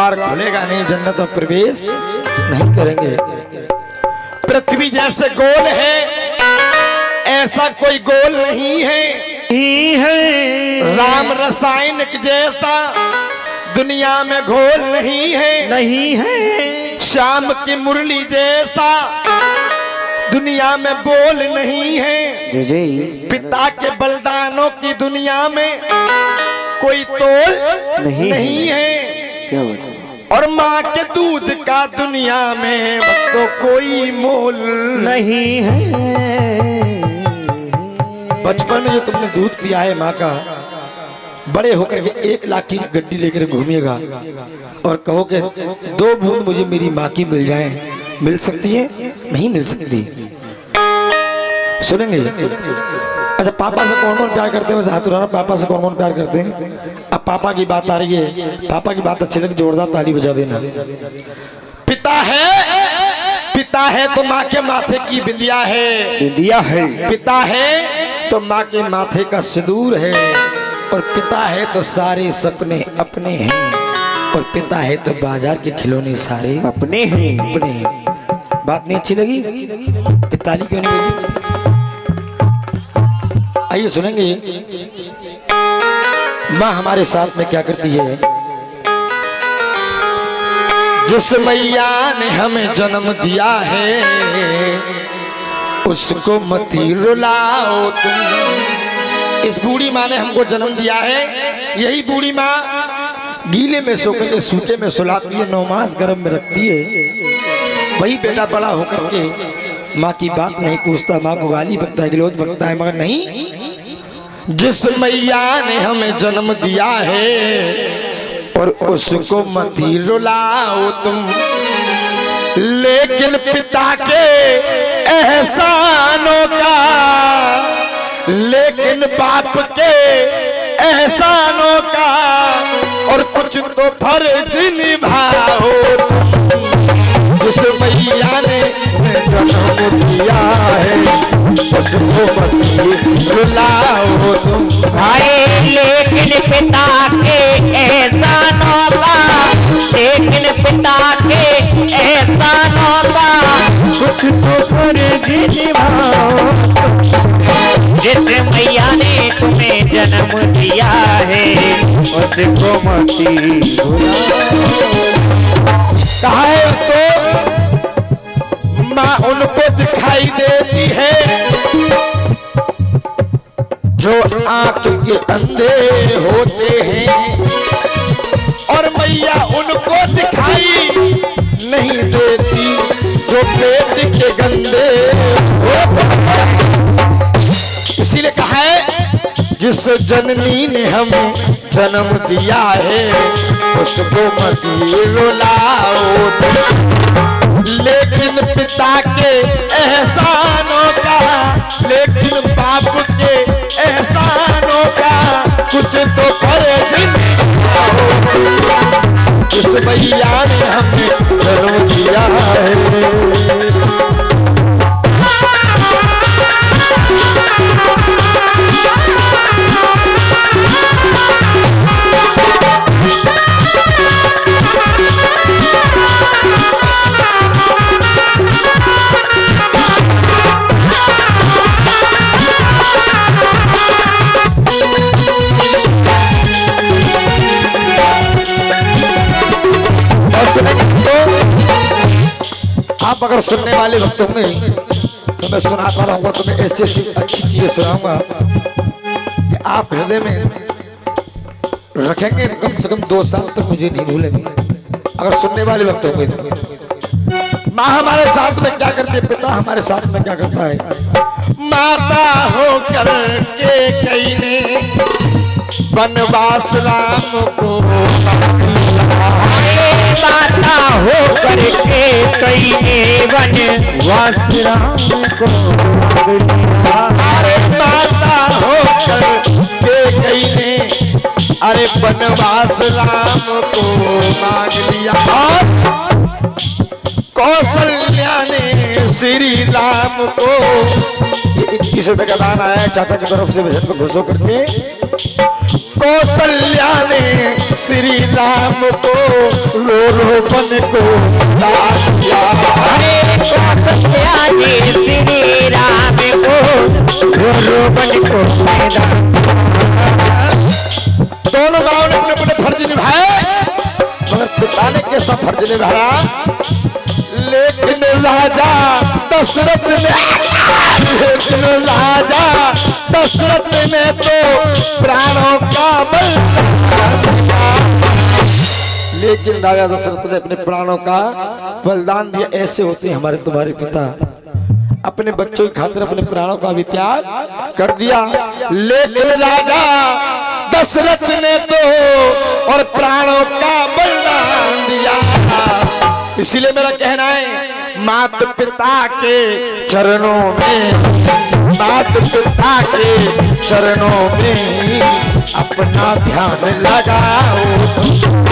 द्वार खुलेगा नहीं, जन्नत में प्रवेश नहीं करेंगे। पृथ्वी जैसे गोल है, ऐसा कोई गोल नहीं है। राम रसायन जैसा दुनिया में घोल नहीं है। श्याम की मुरली जैसा दुनिया में बोल नहीं है। पिता के बलिदानों की दुनिया में कोई तोल नहीं है। क्या बात है? और माँ के दूध का दुनिया में तो कोई मोल नहीं है। बचपन में जो तुमने दूध पिया है माँ का, बड़े होकर के 1 लाख की गड्डी लेकर घूमिएगा और कहो कि 2 बूंद मुझे मेरी माँ की मिल जाए, मिल सकती है? नहीं मिल सकती। सुनेंगे? अच्छा, पापा से कौन कौन प्यार करते हैं? हाथ उठाना। पापा से कौन कौन प्यार करते हैं? अब पापा की बात आ रही है, पापा की बात अच्छी लगी जोरदार ताली बजा देना। पिता है तो माँ के माथे की बिंदिया है। बिंदिया है। पिता है तो माँ के माथे का सिंदूर है। और पिता है तो सारे सपने अपने हैं। और पिता है तो बाजार के खिलौने सारे अपने हैं। अपने हैं। बात नहीं अच्छी लगी? ताली क्यों नहीं बजी? आइए सुनेंगे माँ हमारे साथ में क्या करती है। जिस मैया ने हमें जन्म दिया है, उसको मती रुलाओ तुम। इस बूढ़ी माँ ने हमको जन्म दिया है। यही बूढ़ी माँ गीले में सोकर के सूते में सुलाती है, 9 मास गर्भ में रखती है। वही बेटा बड़ा होकर के माँ की बात नहीं पूछता, माँ को गाली बकता है, गिलोज बकता है, मगर नहीं, जिस मैया ने हमें जन्म दिया है और उसको मती रुलाओ तुम। लेकिन पिता के एहसानों का, लेकिन बाप के एहसानों का और कुछ तो फर्ज निभाओ तुम। जिस मैया ने जन्म दिया है उसको मती रुलाओ तुम। भाई लेकिन पिता के एहसानों का, लेकिन पिता के एहसानों का कुछ तो फर्ज निभाओ। जिस मैया ने तुम्हें जन्म दिया है उसको मती चाहे तो माँ उनको दिखाई देती है जो आंख के अंधे होते हैं, और मैया उनको दिखाई नहीं देती जो पेट के गंदे होते हैं। इसीलिए कहा है जिस जननी ने हमें जन्म दिया है उसको मती रुलाओ। लेकिन पिता के एहसानों का, लेकिन बाप के एहसानों का कुछ तो फर्ज निभाओ। इस मैया ने हमें जन्म दिया है। आप अगर सुनने वाले वक्त होंगे तो मैं सुनाता रहूंगा, तुम्हें ऐसी ऐसी अच्छी चीजें सुनाऊंगा कि आप हृदय में रखेंगे तो कम से कम 2 साल तक मुझे नहीं भूलेंगे, अगर सुनने वाले वक्त होंगे तो। माँ हमारे साथ में क्या करती है, पिता हमारे साथ में क्या करता है। माता होकर के कई ने वनवास राम को, माता हो करके कई ने वनवास राम को। अरे माता हो करके कई ने अरे वनवास राम को मांग लिया। कौशल्या ने श्री राम को, ये 21 रुपए का दान आया है चाचा की तरफ से भजन को घुसो करके। कौशल्या ने श्री राम को रो रो बन को लाज दिया। अरे कौशल्या ने श्री राम को रो रो बन को मैदान। दोनों गांव ने अपने अपने फर्ज निभाए, मगर पिता ने कैसा फर्ज निभाया। लेकिन राजा दशरथ ने तो प्राणों का बलिदान दिया। लेकिन राजा दशरथ ने अपने प्राणों का बलिदान दिया। ऐसे होते हैं हमारे तुम्हारे पिता, अपने बच्चों की खातिर अपने प्राणों का भी त्याग कर दिया। लेकिन राजा दशरथ ने तो और प्राणों का बलिदान दिया। इसीलिए मेरा कहना है, माता पिता के चरणों में, माता पिता के चरणों में अपना ध्यान लगाओ।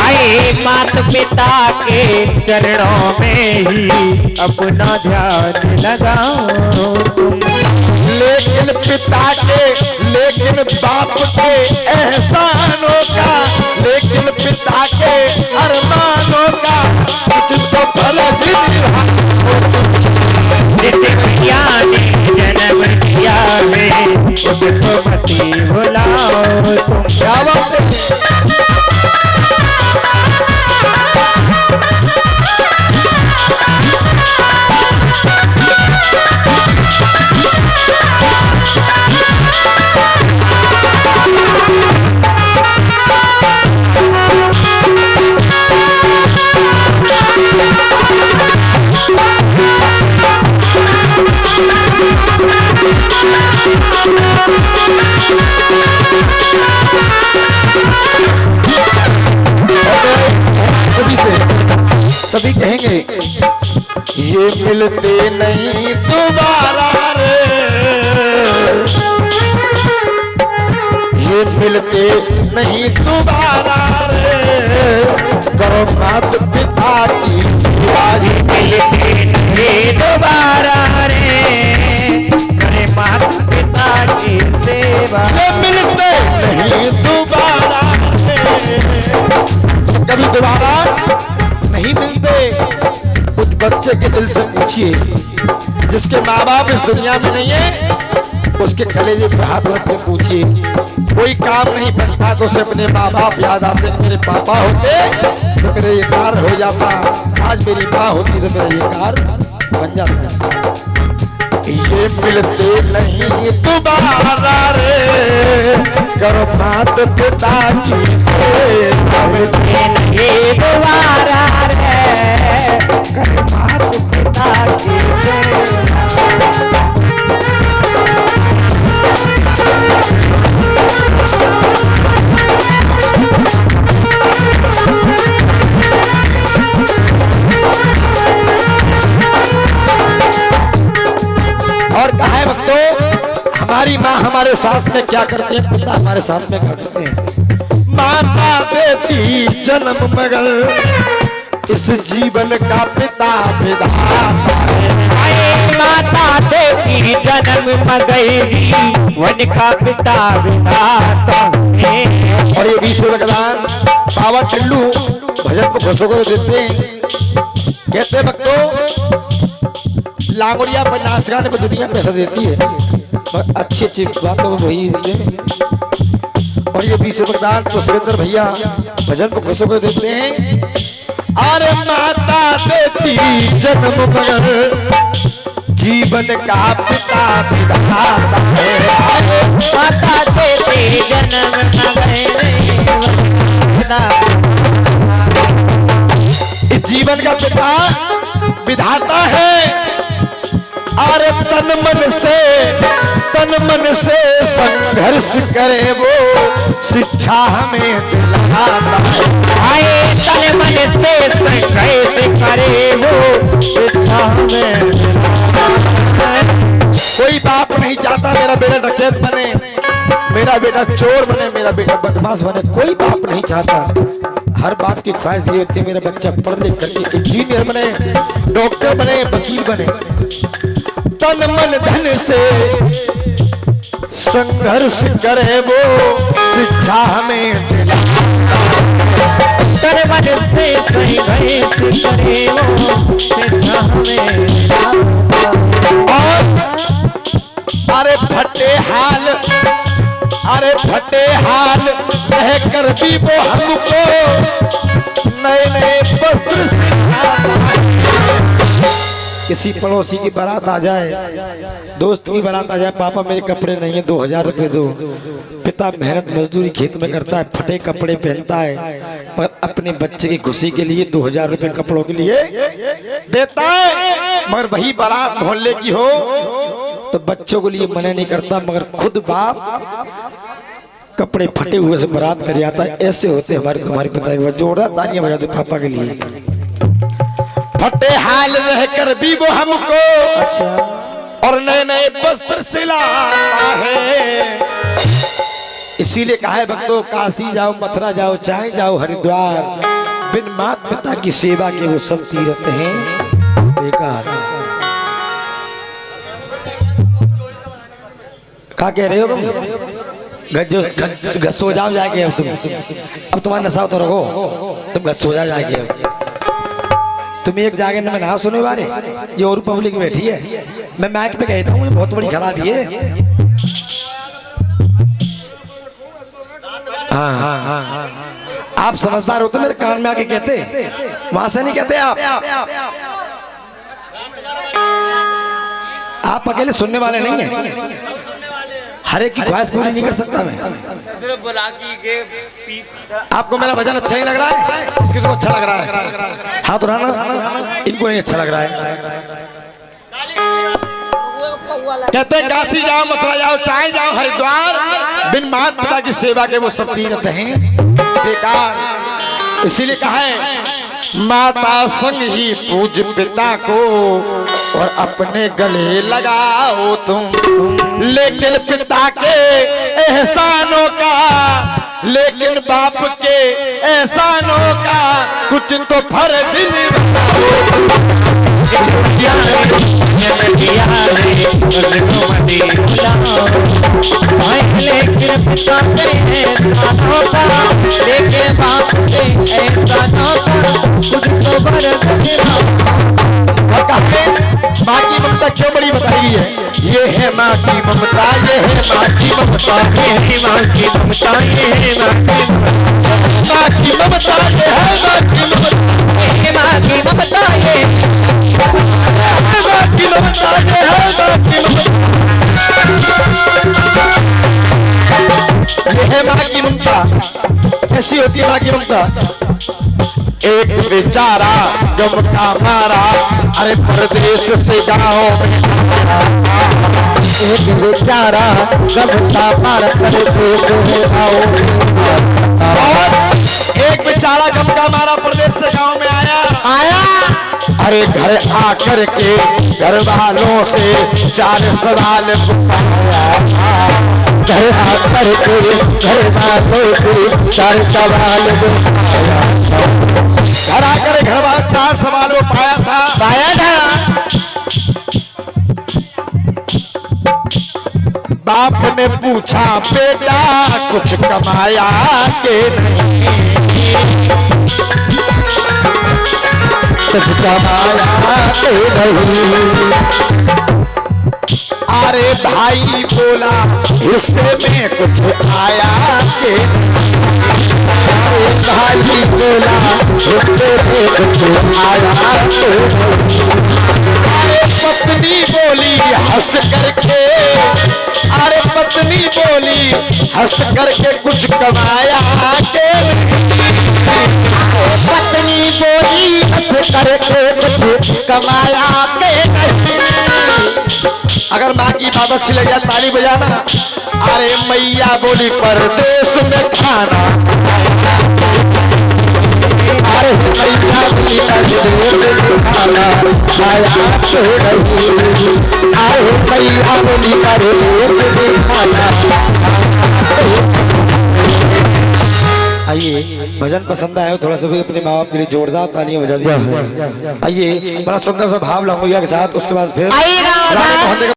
आए माता पिता के चरणों में ही अपना ध्यान लगाओ तुम। लेकिन पिता के, लेकिन बाप के एहसानों का, लेकिन पिता के अरमानों का कुछ तो फर्ज निभाओ। जिसे मैया ने जन्म दिया है उसको मत भुलाओ तुम। क्या बात है? सभी कहेंगे ये मिलते नहीं दोबारा रे, ये मिलते नहीं दोबारा रे। करो माता पिता की सेवा, ये मिलते नहीं दोबारा रे। करे माता पिता की सेवा। ये मिलते नहीं दोबारा रे, कभी दोबारा नहीं मिलते। कुछ बच्चे के दिल से पूछिए, जिसके माँ बाप इस दुनिया में नहीं है, उसके कलेजे पे हाथ रख के पूछिए, कोई काम नहीं बनता तो उसे अपने माँ बाप याद आते। मेरे पापा होते तो मेरे ये कार हो जाता, आज मेरी माँ होती तो मेरा ये कार बन जाता। ये मिलते नहीं दोबारा रे, करो माता पिता की सेवा। मिलते नहीं दोबारा रे। करे माता पिता की सेवा। और कहा है भक्तों, हमारी माँ हमारे साथ में क्या करते हैं, पिता हमारे साथ में क्या करते हैं। माता देती जन्म मगर इस जीवन का पिता विधाता है। माता देती जन्म मगर जीवन का पिता विधाता है। और ये विश्व भगवान बाबा टल्लू भजन को घोषों को देते हैं, कहते हैं भक्तों लांगुड़िया पर नाच गाने पर दुनिया पैसा देती है, पर अच्छी अच्छी बातों में वही देते हैं। और ये विश्व भगवान पुष्पेंद्र भैया भजन को घोषों को देते हैं। अरे माता देती जन्म मगर जीवन का पिता विधाता है। माता देती जन्म मगर इस जीवन का पिता विधाता है। और तन मन से संघर्ष करे वो शिक्षा हमें दिलाता है। आए तन मन से संघर्ष करे वो शिक्षा हमें दिलाता है। कोई बाप नहीं चाहता मेरा बेटा डकैत बने, मेरा बेटा चोर बने, मेरा बेटा बदमाश बने, कोई बाप नहीं चाहता। हर बाप की ख्वाहिश ये होती है मेरा बच्चा पढ़ लिख करके इंजीनियर बने, डॉक्टर बने, वकील बने। तन मन धन से संघर्ष करे वो शिक्षा हमें दिला। सरवर से संघर्ष करे वो शिक्षा हमें। और अरे फटे हाल रह कर भी वो हमको नए नए वस्त्र सिखाता। किसी पड़ोसी की बारात आ जाए, दोस्त की बारात आ जाए, पापा मेरे कपड़े नहीं है 2000 रुपए दो। पिता मेहनत मजदूरी खेत में करता है, फटे कपड़े पहनता है, पर अपने बच्चे की खुशी के लिए 2000 रुपए कपड़ों के लिए देता है। मगर वही बारात मोहल्ले की हो तो बच्चों के लिए मना नहीं करता, मगर खुद बाप कपड़े फटे हुए से बारात कर आता है। ऐसे होते हमारे तुम्हारे पिता के। जोड़ा तालियां बजा दो पापा के लिए। फटे हाल रहकर भी वो हमको अच्छा और नए नए वस्त्र सिलाता है। इसीलिए कहा है भक्तों, काशी जाओ, मथुरा जाओ, चाहे जाओ हरिद्वार, बिन माता पिता की सेवा के वो सब तीर्थ हैं बेकार। क्या कह रहे हो तुम? घर सो जाओ जाके। अब तुम्हारा नशा तो रखो, तुम घर सो जाओ जाके। अब तुम एक जागे में ना सुने वाले, ये और पब्लिक बैठी है। मैं माइक पे कहता हूँ, ये बहुत बड़ी खराबी है। हाँ, आप समझदार होते मेरे कान में आके कहते, वहां से नहीं कहते आप अकेले सुनने वाले नहीं है। हर एक की ख्वाहिश पूरी नहीं कर सकता मैं। आपको मेरा भजन अच्छा नहीं लग रहा है? किसको अच्छा लग रहा है? हाथ उठाना। इनको नहीं अच्छा लग रहा है। कहते हैं काशी जाओ, मथुरा जाओ, चाहे जाओ हरिद्वार, बिन माता पिता की सेवा के वो सब तीर्थ हैं बेकार। इसीलिए कहा है, माता संग ही पूज पिता को और अपने गले लगाओ तुम। लेकिन पिता के एहसानों का, लेकिन बाप के एहसानों का कुछ तो फर्ज निभाओ। लेकिन पिता के एहसानों का, लेकिन बाप के एहसानों का कुछ तो फर्ज निभाओ। माँ की ममता क्यों बड़ी बताई है? ये है माँ की ममता, ये है माँ की ममता, ये है माँ की ममता, ये है माँ की ममता, माँ की ममता, ये है माँ की ममता, ये है माँ की ममता, ये है माँ की ममता, ये है माँ की ममता, ये है माँ की ममता। कैसी होती है माँ की ममता? एक बेचारा गम का मारा, अरे परदेश से गाँव में एक बेचारा गम का मारा, परदेश से गाँव में। और एक बेचारा गम का मारा परदेश से गाँव में आया। अरे घर आकर के घर वालों से 4 सवाल पूछा। घर आकर के घर वालों से 4 सवाल पूछा। घर आकर घर वालों 4 सवालों पाया था। बाप ने पूछा, बेटा कुछ कमाया के नहीं? कुछ कमाया के नहीं? अरे भाई बोला, हिस्से में कुछ आया के नहीं? अरे भाई बोला, हिस्से में कुछ आया के नहीं? अरे पत्नी बोली हंस करके, अरे पत्नी बोली हंस करके, कुछ कमाया के नहीं? पत्नी बोली हंस करके, कुछ कमाया के नहीं? अगर माँ की बात अच्छी लगे ताली बजाना। अरे मैया बोली परदेश में खाना, अरे मैया बोली परदेश में खाना खाया के नहीं? अरे मैया बोली परदेश में खाना। आइए, भजन पसंद आया थोड़ा सा भी अपने माँ बाप के लिए जोरदार तालियां बजा दिया। आइए, बड़ा सुंदर सा भाव लगोया के साथ, उसके बाद फिर